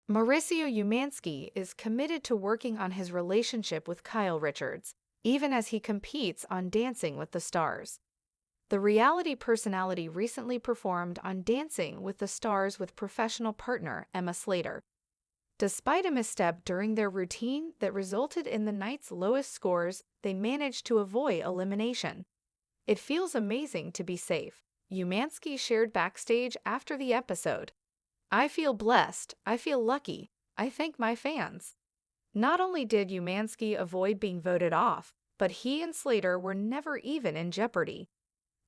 Mauricio Umansky is committed to working on his relationship with Kyle Richards, even as he competes on Dancing with the Stars. The reality personality recently performed on Dancing with the Stars with professional partner Emma Slater. Despite a misstep during their routine that resulted in the night's lowest scores, they managed to avoid elimination. "It feels amazing to be safe," Umansky shared backstage after the episode. "I feel blessed, I feel lucky, I thank my fans." Not only did Umansky avoid being voted off, but he and Slater were never even in jeopardy.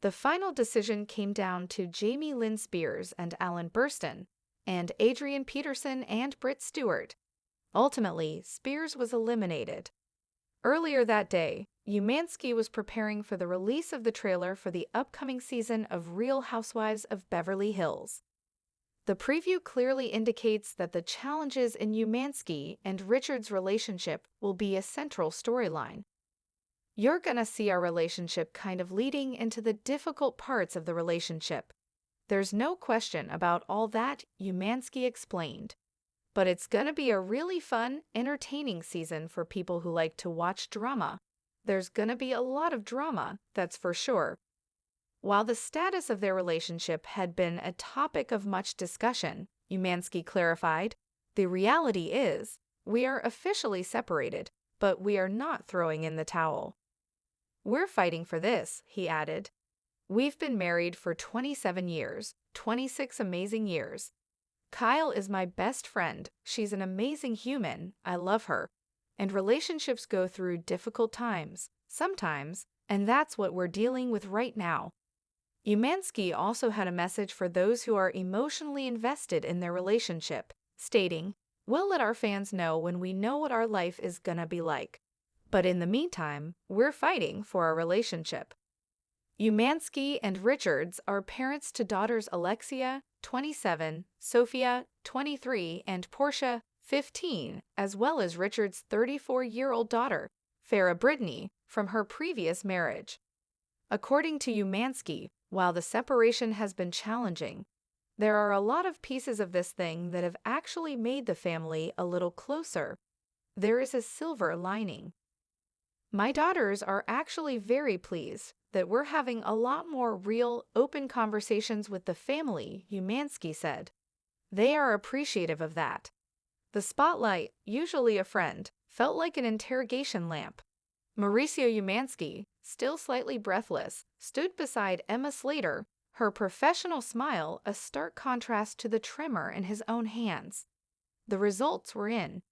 The final decision came down to Jamie Lynn Spears and Alan Burston, and Adrian Peterson and Britt Stewart. Ultimately, Spears was eliminated. Earlier that day, Umansky was preparing for the release of the trailer for the upcoming season of Real Housewives of Beverly Hills. The preview clearly indicates that the challenges in Umansky and Richard's relationship will be a central storyline. "You're gonna see our relationship kind of leading into the difficult parts of the relationship. There's no question about all that," Umansky explained. "But it's gonna be a really fun, entertaining season for people who like to watch drama. There's gonna be a lot of drama, that's for sure." While the status of their relationship had been a topic of much discussion, Umansky clarified, "The reality is, we are officially separated, but we are not throwing in the towel. We're fighting for this," he added. "We've been married for 27 years, 26 amazing years. Kyle is my best friend, she's an amazing human, I love her. And relationships go through difficult times, sometimes, and that's what we're dealing with right now." Umansky also had a message for those who are emotionally invested in their relationship, stating, "We'll let our fans know when we know what our life is gonna be like. But in the meantime, we're fighting for our relationship." Umansky and Richards are parents to daughters Alexia, 27, Sophia, 23, and Portia, 15, as well as Richards' 34-year-old daughter, Farrah Brittany, from her previous marriage. According to Umansky, while the separation has been challenging, there are a lot of pieces of this thing that have actually made the family a little closer. There is a silver lining. "My daughters are actually very pleased that we're having a lot more real, open conversations with the family," Umansky said. "They are appreciative of that. The spotlight, usually a friend, felt like an interrogation lamp." Mauricio Umansky, still slightly breathless, stood beside Emma Slater, her professional smile a stark contrast to the tremor in his own hands. The results were in.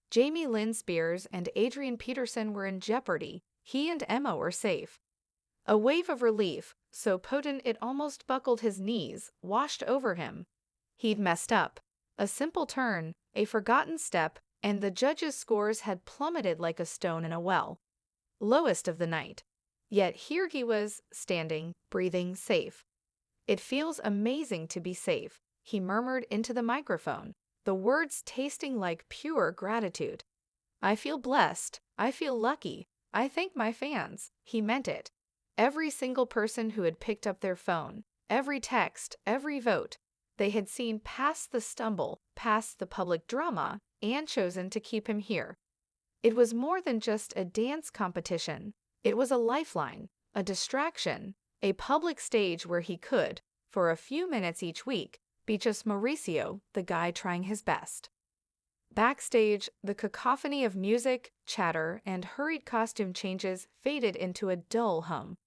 Jamie Lynn Spears and Adrian Peterson were in jeopardy. He and Emma were safe. A wave of relief, so potent it almost buckled his knees, washed over him. He'd messed up. A simple turn, a forgotten step, and the judges' scores had plummeted like a stone in a well. Lowest of the night. Yet here he was, standing, breathing, safe. "It feels amazing to be safe," he murmured into the microphone, the words tasting like pure gratitude. "I feel blessed, I feel lucky, I thank my fans." He meant it. Every single person who had picked up their phone, every text, every vote, they had seen past the stumble, past the public drama, and chosen to keep him here. It was more than just a dance competition. It was a lifeline, a distraction, a public stage where he could, for a few minutes each week, be just Mauricio, the guy trying his best. Backstage, the cacophony of music, chatter, and hurried costume changes faded into a dull hum.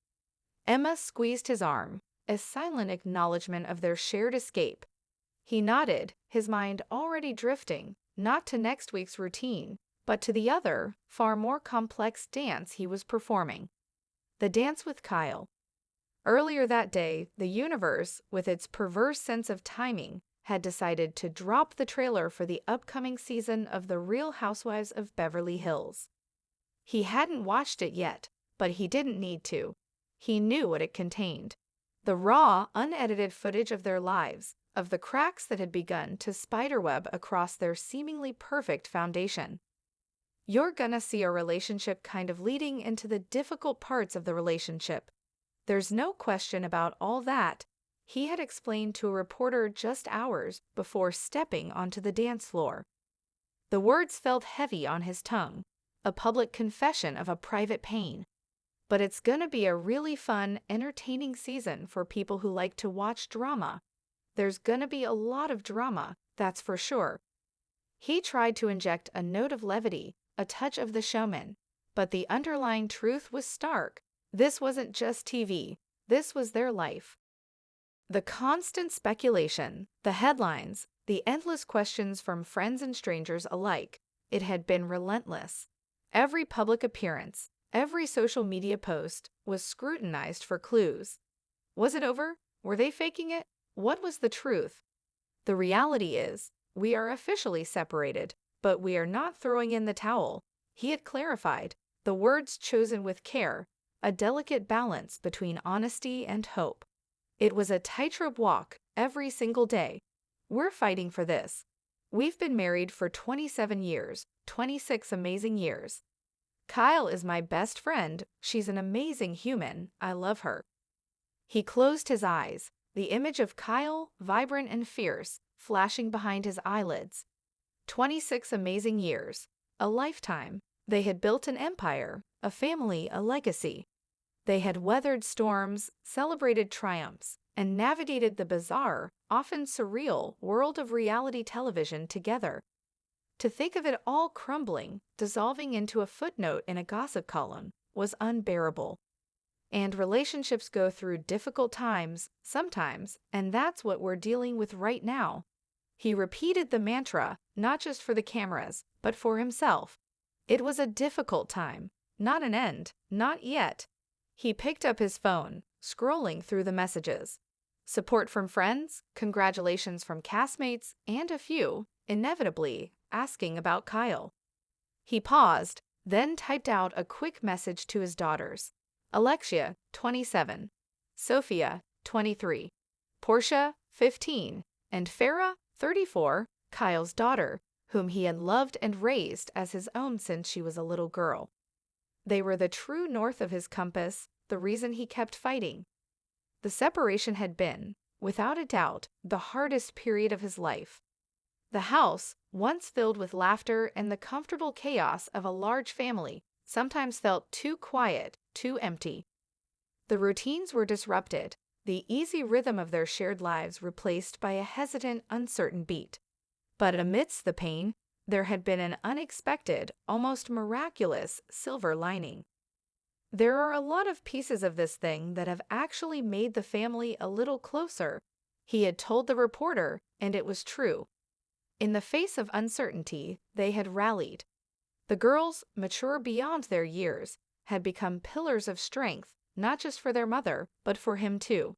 Emma squeezed his arm, a silent acknowledgement of their shared escape. He nodded, his mind already drifting, not to next week's routine, but to the other, far more complex dance he was performing. The dance with Kyle. Earlier that day, the universe, with its perverse sense of timing, had decided to drop the trailer for the upcoming season of The Real Housewives of Beverly Hills. He hadn't watched it yet, but he didn't need to. He knew what it contained. The raw, unedited footage of their lives, of the cracks that had begun to spiderweb across their seemingly perfect foundation. "You're gonna see a relationship kind of leading into the difficult parts of the relationship. There's no question about all that," he had explained to a reporter just hours before stepping onto the dance floor. The words felt heavy on his tongue, a public confession of a private pain. But it's gonna be a really fun, entertaining season for people who like to watch drama. There's gonna be a lot of drama, that's for sure. He tried to inject a note of levity, a touch of the showman, but the underlying truth was stark. This wasn't just TV, this was their life. The constant speculation, the headlines, the endless questions from friends and strangers alike, it had been relentless. Every public appearance, every social media post was scrutinized for clues. Was it over? Were they faking it? What was the truth? The reality is, we are officially separated, but we are not throwing in the towel. He had clarified, the words chosen with care, a delicate balance between honesty and hope. It was a tightrope walk every single day. We're fighting for this. We've been married for 27 years, 26 amazing years. Kyle is my best friend. She's an amazing human. I love her. He closed his eyes, the image of Kyle, vibrant and fierce, flashing behind his eyelids. 26 amazing years. A lifetime. They had built an empire, a family, a legacy. They had weathered storms, celebrated triumphs, and navigated the bizarre, often surreal, world of reality television together. To think of it all crumbling, dissolving into a footnote in a gossip column, was unbearable. And relationships go through difficult times, sometimes, and that's what we're dealing with right now. He repeated the mantra, not just for the cameras, but for himself. It was a difficult time, not an end, not yet. He picked up his phone, scrolling through the messages. Support from friends, congratulations from castmates, and a few, inevitably, asking about Kyle. He paused, then typed out a quick message to his daughters. Alexia, 27, Sophia, 23, Portia, 15, and Farah, 34, Kyle's daughter, whom he had loved and raised as his own since she was a little girl. They were the true north of his compass, the reason he kept fighting. The separation had been, without a doubt, the hardest period of his life. The house, once filled with laughter and the comfortable chaos of a large family, sometimes felt too quiet, too empty. The routines were disrupted, the easy rhythm of their shared lives replaced by a hesitant, uncertain beat. But amidst the pain, there had been an unexpected, almost miraculous silver lining. There are a lot of pieces of this thing that have actually made the family a little closer, he had told the reporter, and it was true. In the face of uncertainty, they had rallied. The girls, mature beyond their years, had become pillars of strength, not just for their mother, but for him too.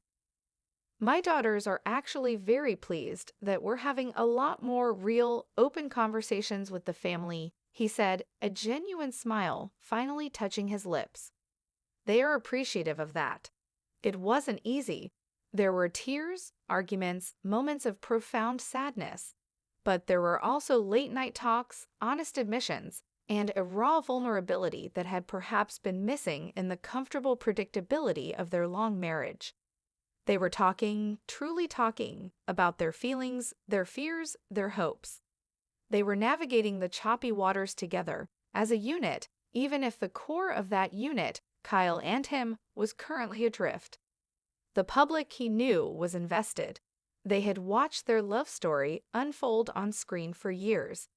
My daughters are actually very pleased that we're having a lot more real, open conversations with the family, he said, a genuine smile finally touching his lips. They are appreciative of that. It wasn't easy. There were tears, arguments, moments of profound sadness. But there were also late-night talks, honest admissions, and a raw vulnerability that had perhaps been missing in the comfortable predictability of their long marriage. They were talking, truly talking, about their feelings, their fears, their hopes. They were navigating the choppy waters together, as a unit, even if the core of that unit, Kyle and him, was currently adrift. The public, he knew, was invested. They had watched their love story unfold on screen for years.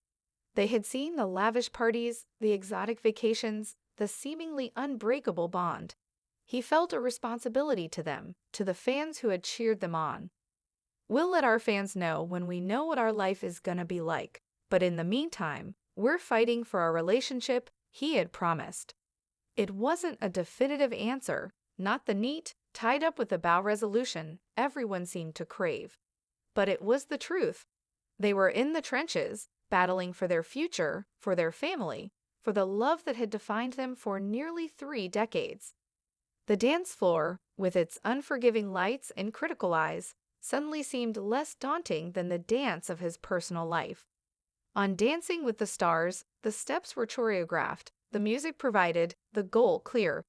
They had seen the lavish parties, the exotic vacations, the seemingly unbreakable bond. He felt a responsibility to them, to the fans who had cheered them on. We'll let our fans know when we know what our life is gonna be like, but in the meantime, we're fighting for our relationship, he had promised. It wasn't a definitive answer, not the neat, tied up with a bow resolution everyone seemed to crave. But it was the truth. They were in the trenches, battling for their future, for their family, for the love that had defined them for nearly 3 decades. The dance floor, with its unforgiving lights and critical eyes, suddenly seemed less daunting than the dance of his personal life. On Dancing with the Stars, the steps were choreographed, the music provided, the goal clear.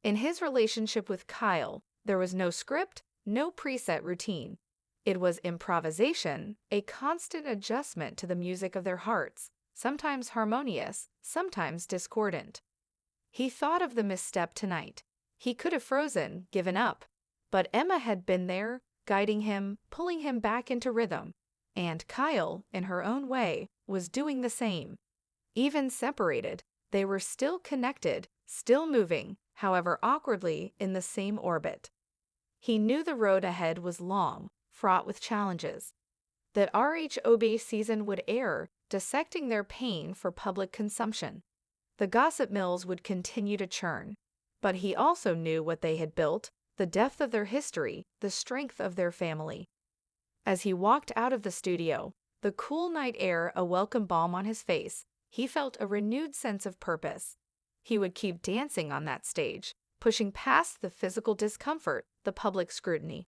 In his relationship with Kyle, there was no script, no preset routine. It was improvisation, a constant adjustment to the music of their hearts, sometimes harmonious, sometimes discordant. He thought of the misstep tonight. He could have frozen, given up. But Emma had been there, guiding him, pulling him back into rhythm. And Kyle, in her own way, was doing the same. Even separated, they were still connected, still moving, however awkwardly, in the same orbit. He knew the road ahead was long, fraught with challenges. That RHOB season would air, dissecting their pain for public consumption. The gossip mills would continue to churn. But he also knew what they had built, the depth of their history, the strength of their family. As he walked out of the studio, the cool night air a welcome balm on his face, he felt a renewed sense of purpose. He would keep dancing on that stage, pushing past the physical discomfort, the public scrutiny.